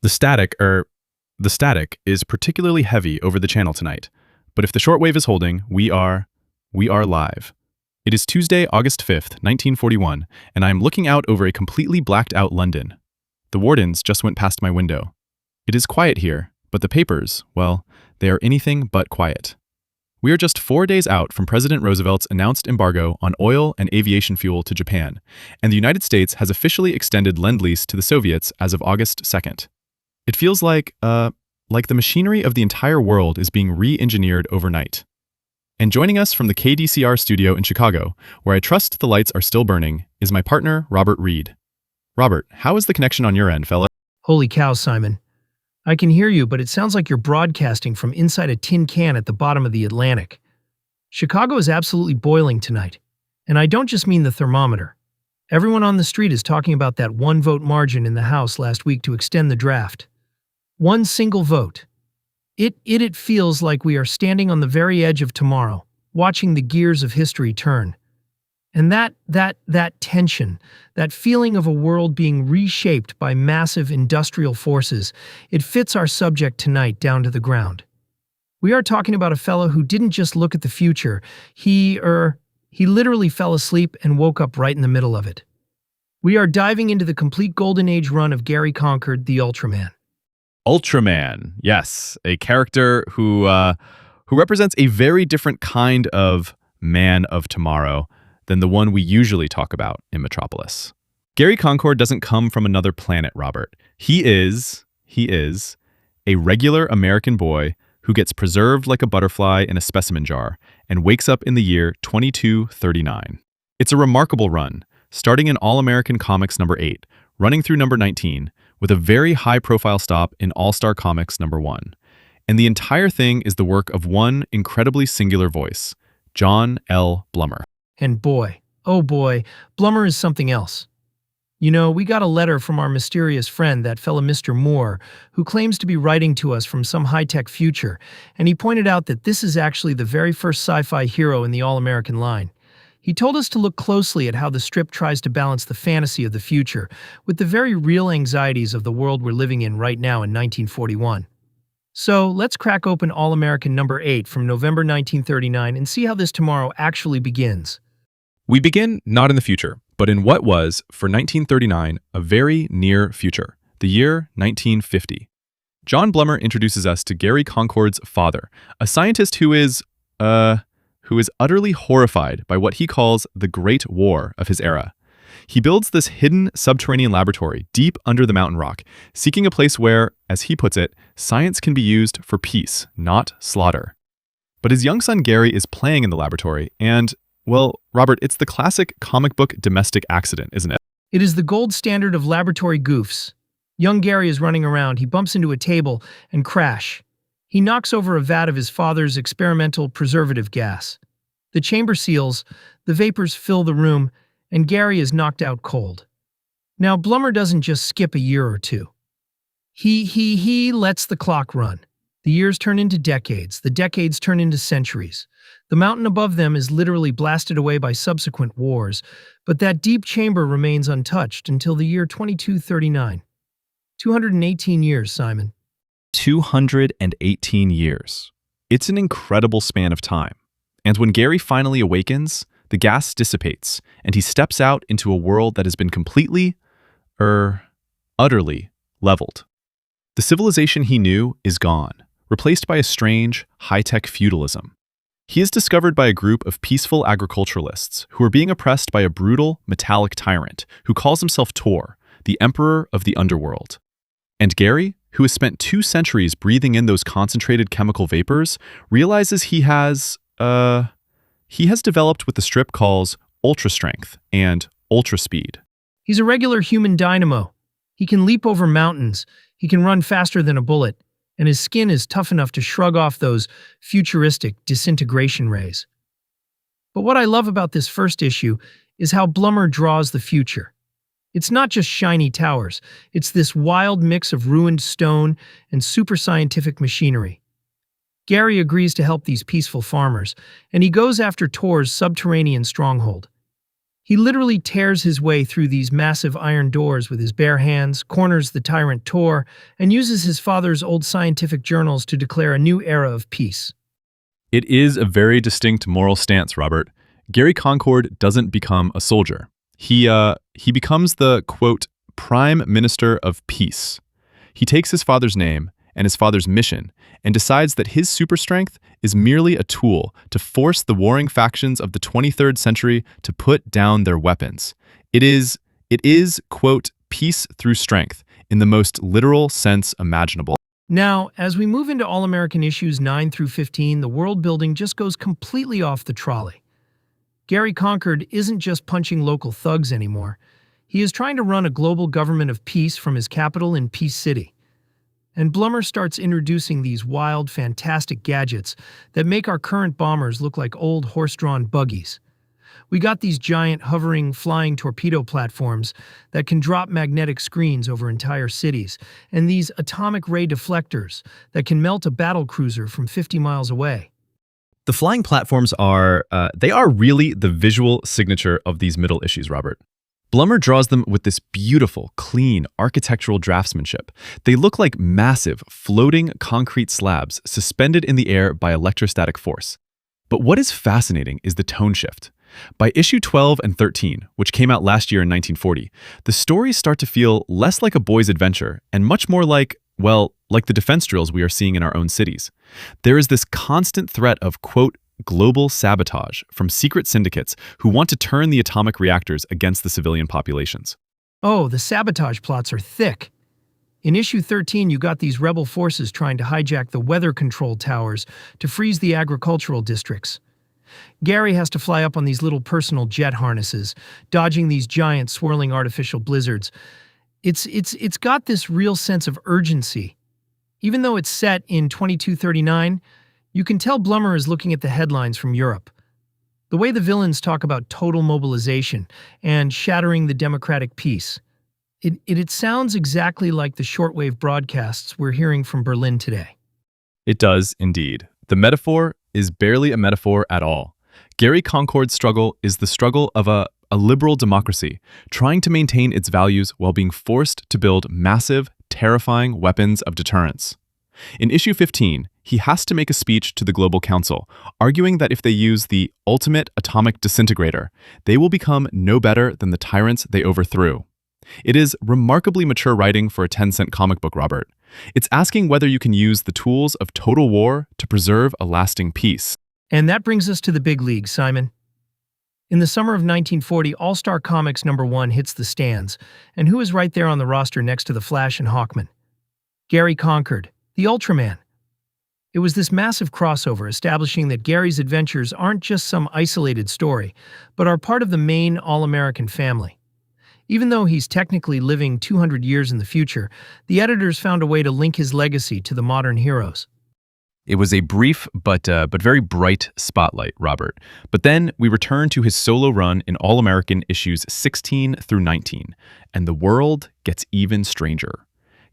The static is particularly heavy over the channel tonight, but if the shortwave is holding, we are live. It is Tuesday, August 5th, 1941, and I am looking out over a completely blacked out London. The wardens just went past my window. It is quiet here, but the papers, well, they are anything but quiet. We are just 4 days out from President Roosevelt's announced embargo on oil and aviation fuel to Japan, and the United States has officially extended Lend-Lease to the Soviets as of August 2nd. It feels like the machinery of the entire world is being re-engineered overnight. And joining us from the KDCR studio in Chicago, where I trust the lights are still burning, is my partner, Robert Reed. Robert, how is the connection on your end, fella? Holy cow, Simon. I can hear you, but it sounds like you're broadcasting from inside a tin can at the bottom of the Atlantic. Chicago is absolutely boiling tonight. And I don't just mean the thermometer. Everyone on the street is talking about that one-vote margin in the House last week to extend the draft. One single vote. It feels like we are standing on the very edge of tomorrow, watching the gears of history turn. And that tension, that feeling of a world being reshaped by massive industrial forces, it fits our subject tonight down to the ground. We are talking about a fellow who didn't just look at the future, he literally fell asleep and woke up right in the middle of it. We are diving into the complete golden age run of Gary Concord, the Ultraman. Ultraman, yes, a character who represents a very different kind of man of tomorrow than the one we usually talk about in Metropolis. Gary Concord doesn't come from another planet, Robert. He is a regular American boy who gets preserved like a butterfly in a specimen jar and wakes up in the year 2239. It's a remarkable run, starting in All-American Comics number 8, running through number 19, with a very high-profile stop in All-Star Comics number 1. And the entire thing is the work of one incredibly singular voice, Jon L. Blummer. And boy, oh boy, Blummer is something else. You know, we got a letter from our mysterious friend, that fella Mr. Moore, who claims to be writing to us from some high-tech future, and he pointed out that this is actually the very first sci-fi hero in the All-American line. He told us to look closely at how the strip tries to balance the fantasy of the future with the very real anxieties of the world we're living in right now in 1941. So, let's crack open All-American number 8 from November 1939 and see how this tomorrow actually begins. We begin not in the future, but in what was, for 1939, a very near future, the year 1950. Jon Blummer introduces us to Gary Concord's father, a scientist who is utterly horrified by what he calls the Great War of his era. He builds this hidden subterranean laboratory deep under the mountain rock, seeking a place where, as he puts it, science can be used for peace, not slaughter. But his young son Gary is playing in the laboratory, and, well, Robert, it's the classic comic book domestic accident, isn't it? It is the gold standard of laboratory goofs. Young Gary is running around, he bumps into a table, and crash. He knocks over a vat of his father's experimental preservative gas. The chamber seals, the vapors fill the room, and Gary is knocked out cold. Now, Blummer doesn't just skip a year or two. He lets the clock run. The years turn into decades, the decades turn into centuries. The mountain above them is literally blasted away by subsequent wars, but that deep chamber remains untouched until the year 2239. 218 years, Simon. 218 years. It's an incredible span of time. And when Gary finally awakens, the gas dissipates, and he steps out into a world that has been completely, utterly leveled. The civilization he knew is gone, replaced by a strange, high-tech feudalism. He is discovered by a group of peaceful agriculturalists who are being oppressed by a brutal, metallic tyrant who calls himself Tor, the emperor of the underworld. And Gary, who has spent 2 centuries breathing in those concentrated chemical vapors, realizes he has developed what the strip calls ultra strength and ultra speed. He's a regular human dynamo. He can leap over mountains, he can run faster than a bullet, and his skin is tough enough to shrug off those futuristic disintegration rays. But what I love about this first issue is how Blummer draws the future. It's not just shiny towers, it's this wild mix of ruined stone and super scientific machinery. Gary agrees to help these peaceful farmers, and he goes after Tor's subterranean stronghold. He literally tears his way through these massive iron doors with his bare hands, corners the tyrant Tor, and uses his father's old scientific journals to declare a new era of peace. It is a very distinct moral stance, Robert. Gary Concord doesn't become a soldier. He becomes the, quote, Prime Minister of Peace. He takes his father's name and his father's mission and decides that his super strength is merely a tool to force the warring factions of the 23rd century to put down their weapons. It is, quote, peace through strength in the most literal sense imaginable. Now, as we move into All-American issues 9 through 15, the world building just goes completely off the trolley. Gary Concord isn't just punching local thugs anymore. He is trying to run a global government of peace from his capital in Peace City. And Blummer starts introducing these wild, fantastic gadgets that make our current bombers look like old horse-drawn buggies. We got these giant, hovering, flying torpedo platforms that can drop magnetic screens over entire cities, and these atomic ray deflectors that can melt a battle cruiser from 50 miles away. The flying platforms are really the visual signature of these middle issues, Robert. Blummer draws them with this beautiful, clean, architectural draftsmanship. They look like massive, floating concrete slabs suspended in the air by electrostatic force. But what is fascinating is the tone shift. By issue 12 and 13, which came out last year in 1940, the stories start to feel less like a boy's adventure and much more like the defense drills we are seeing in our own cities. There is this constant threat of, quote, global sabotage from secret syndicates who want to turn the atomic reactors against the civilian populations. Oh, the sabotage plots are thick. In issue 13, you got these rebel forces trying to hijack the weather control towers to freeze the agricultural districts. Gary has to fly up on these little personal jet harnesses, dodging these giant swirling artificial blizzards. It's got this real sense of urgency. Even though it's set in 2239, you can tell Blummer is looking at the headlines from Europe. The way the villains talk about total mobilization and shattering the democratic peace. It sounds exactly like the shortwave broadcasts we're hearing from Berlin today. It does, indeed. The metaphor is barely a metaphor at all. Gary Concord's struggle is the struggle of a liberal democracy, trying to maintain its values while being forced to build massive, terrifying weapons of deterrence. In issue 15, he has to make a speech to the Global Council, arguing that if they use the ultimate atomic disintegrator, they will become no better than the tyrants they overthrew. It is remarkably mature writing for a 10-cent comic book, Robert. It's asking whether you can use the tools of total war to preserve a lasting peace. And that brings us to the big league, Simon. In the summer of 1940, All-Star Comics #1 hits the stands, and who is right there on the roster next to the Flash and Hawkman? Gary Concord, the Ultraman. It was this massive crossover establishing that Gary's adventures aren't just some isolated story, but are part of the main All-American family. Even though he's technically living 200 years in the future, the editors found a way to link his legacy to the modern heroes. It was a brief but very bright spotlight, Robert. But then we return to his solo run in All-American issues 16 through 19, and the world gets even stranger.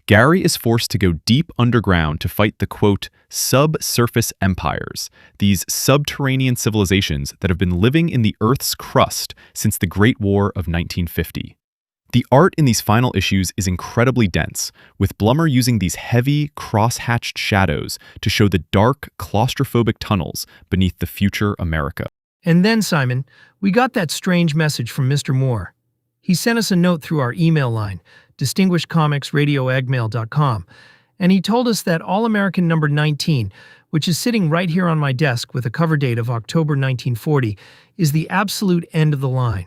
Gary is forced to go deep underground to fight the, quote, subsurface empires, these subterranean civilizations that have been living in the Earth's crust since the Great War of 1950. The art in these final issues is incredibly dense, with Blummer using these heavy, cross-hatched shadows to show the dark, claustrophobic tunnels beneath the future America. And then, Simon, we got that strange message from Mr. Moore. He sent us a note through our email line, distinguishedcomicsradio@gmail.com, and he told us that All-American number 19, which is sitting right here on my desk with a cover date of October 1940, is the absolute end of the line.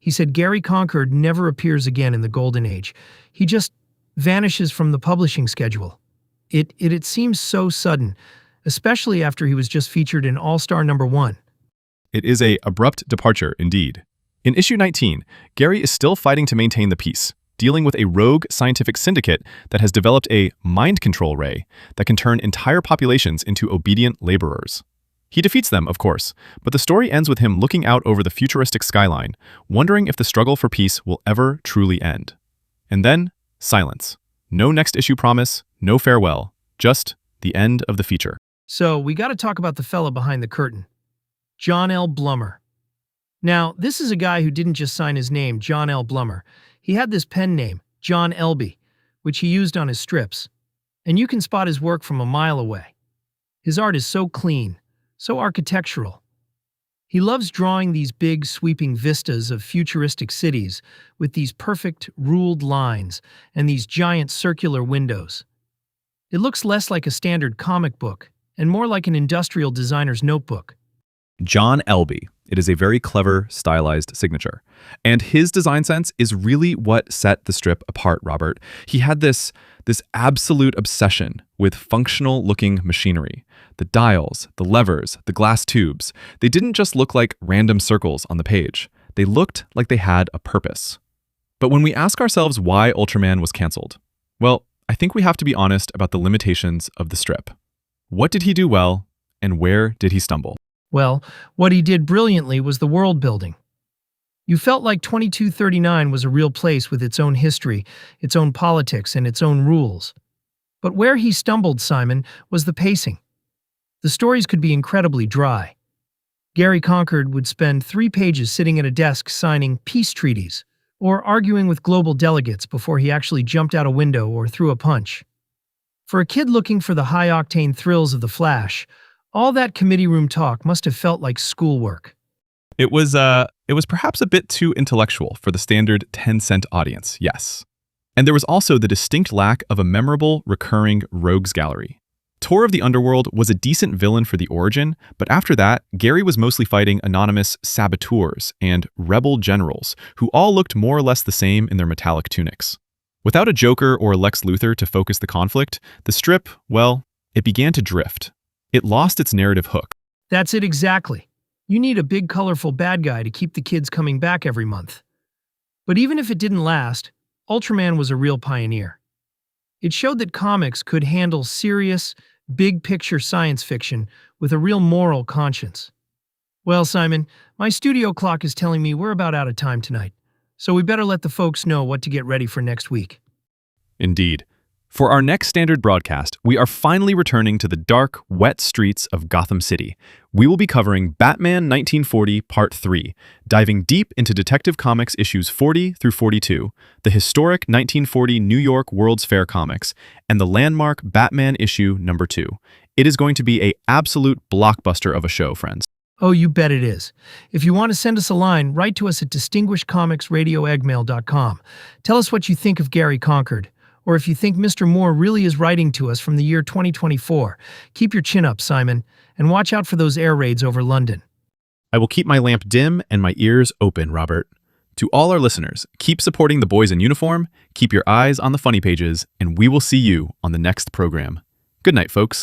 He said Gary Concord never appears again in the Golden Age. He just vanishes from the publishing schedule. It seems so sudden, especially after he was just featured in All-Star #1. It is an abrupt departure, indeed. In issue 19, Gary is still fighting to maintain the peace, dealing with a rogue scientific syndicate that has developed a mind control ray that can turn entire populations into obedient laborers. He defeats them, of course, but the story ends with him looking out over the futuristic skyline, wondering if the struggle for peace will ever truly end. And then, silence. No next issue promise, no farewell, just the end of the feature. So, we gotta talk about the fella behind the curtain. Jon L. Blummer. Now, this is a guy who didn't just sign his name, Jon L. Blummer. He had this pen name, Jon L, which he used on his strips. And you can spot his work from a mile away. His art is so clean, so architectural. He loves drawing these big, sweeping vistas of futuristic cities with these perfect, ruled lines and these giant circular windows. It looks less like a standard comic book and more like an industrial designer's notebook. Jon L. It is a very clever, stylized signature. And his design sense is really what set the strip apart, Robert. He had this absolute obsession with functional-looking machinery. The dials, the levers, the glass tubes, they didn't just look like random circles on the page. They looked like they had a purpose. But when we ask ourselves why Ultraman was canceled, well, I think we have to be honest about the limitations of the strip. What did he do well, and where did he stumble? Well, what he did brilliantly was the world building. You felt like 2239 was a real place with its own history, its own politics, and its own rules. But where he stumbled, Simon, was the pacing. The stories could be incredibly dry. Gary Concord would spend 3 pages sitting at a desk signing peace treaties or arguing with global delegates before he actually jumped out a window or threw a punch. For a kid looking for the high-octane thrills of the Flash, all that committee room talk must have felt like schoolwork. It was perhaps a bit too intellectual for the standard 10-cent audience, yes. And there was also the distinct lack of a memorable, recurring rogues gallery. Tor of the Underworld was a decent villain for the origin, but after that, Gary was mostly fighting anonymous saboteurs and rebel generals, who all looked more or less the same in their metallic tunics. Without a Joker or a Lex Luthor to focus the conflict, the strip, well, it began to drift. It lost its narrative hook. That's it exactly. You need a big, colorful bad guy to keep the kids coming back every month. But even if it didn't last, Ultraman was a real pioneer. It showed that comics could handle serious, big-picture science fiction with a real moral conscience. Well, Simon, my studio clock is telling me we're about out of time tonight, so we better let the folks know what to get ready for next week. Indeed. For our next standard broadcast, we are finally returning to the dark, wet streets of Gotham City. We will be covering Batman 1940 Part 3, diving deep into Detective Comics issues 40 through 42, the historic 1940 New York World's Fair comics, and the landmark Batman issue number 2. It is going to be an absolute blockbuster of a show, friends. Oh, you bet it is. If you want to send us a line, write to us at distinguishedcomicsradio@gmail.com. Tell us what you think of Gary Concord, or if you think Mr. Moore really is writing to us from the year 2024. Keep your chin up, Simon, and watch out for those air raids over London. I will keep my lamp dim and my ears open, Robert. To all our listeners, keep supporting the boys in uniform, keep your eyes on the funny pages, and we will see you on the next program. Good night, folks.